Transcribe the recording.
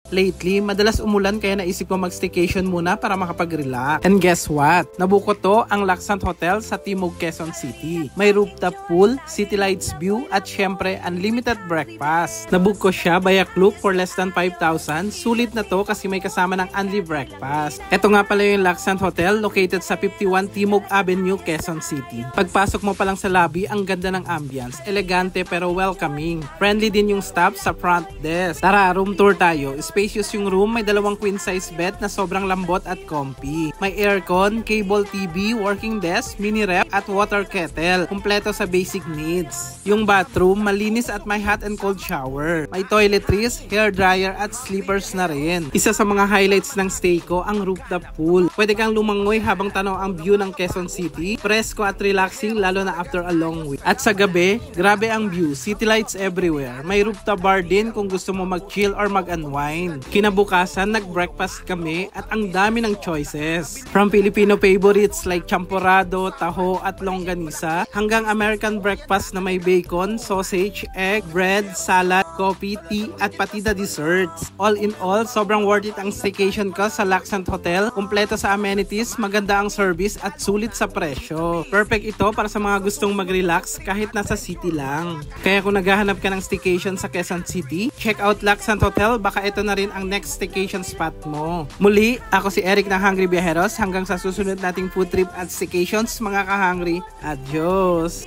Lately, madalas umulan kaya naisip ko mag-staycation muna para makapag-relax. And guess what? Nabuko to ang Laksand Hotel sa Timog, Quezon City. May rooftop pool, city lights view, at syempre, unlimited breakfast. Nabook ko siya via Klook for less than 5,000. Sulit na to kasi may kasama ng unli breakfast. Ito nga pala yung Laksand Hotel located sa 51 Timog Avenue, Quezon City. Pagpasok mo pa lang sa lobby, ang ganda ng ambience. Elegante pero welcoming. Friendly din yung staff sa front desk. Tara, room tour tayo. Spacious yung room, may 2 queen size bed na sobrang lambot at comfy. May aircon, cable TV, working desk, mini ref at water kettle. Kumpleto sa basic needs. Yung bathroom, malinis at may hot and cold shower. May toiletries, hair dryer at sleepers na rin. Isa sa mga highlights ng stay ko, ang rooftop pool. Pwede kang lumangoy habang tanaw ang view ng Quezon City. Presko at relaxing lalo na after a long week. At sa gabi, grabe ang view. City lights everywhere. May rooftop bar din kung gusto mo mag-chill or mag-unwind. Kinabukasan, nag-breakfast kami at ang dami ng choices. From Filipino favorites like champorado, taho at longganisa hanggang American breakfast na may bacon, sausage, egg, bread, salad, coffee, tea at pati na desserts. All in all, sobrang worth it ang staycation ko sa Laksand Hotel. Kumpleto sa amenities, maganda ang service at sulit sa presyo. Perfect ito para sa mga gustong mag-relax kahit nasa city lang. Kaya kung naghahanap ka ng staycation sa Quezon City, check out Laksand Hotel, baka ito na rin ang next staycation spot mo. Muli, ako si Eric ng Hungry Viajeros. Hanggang sa susunod nating food trip at staycations, mga ka-hungry. Adios!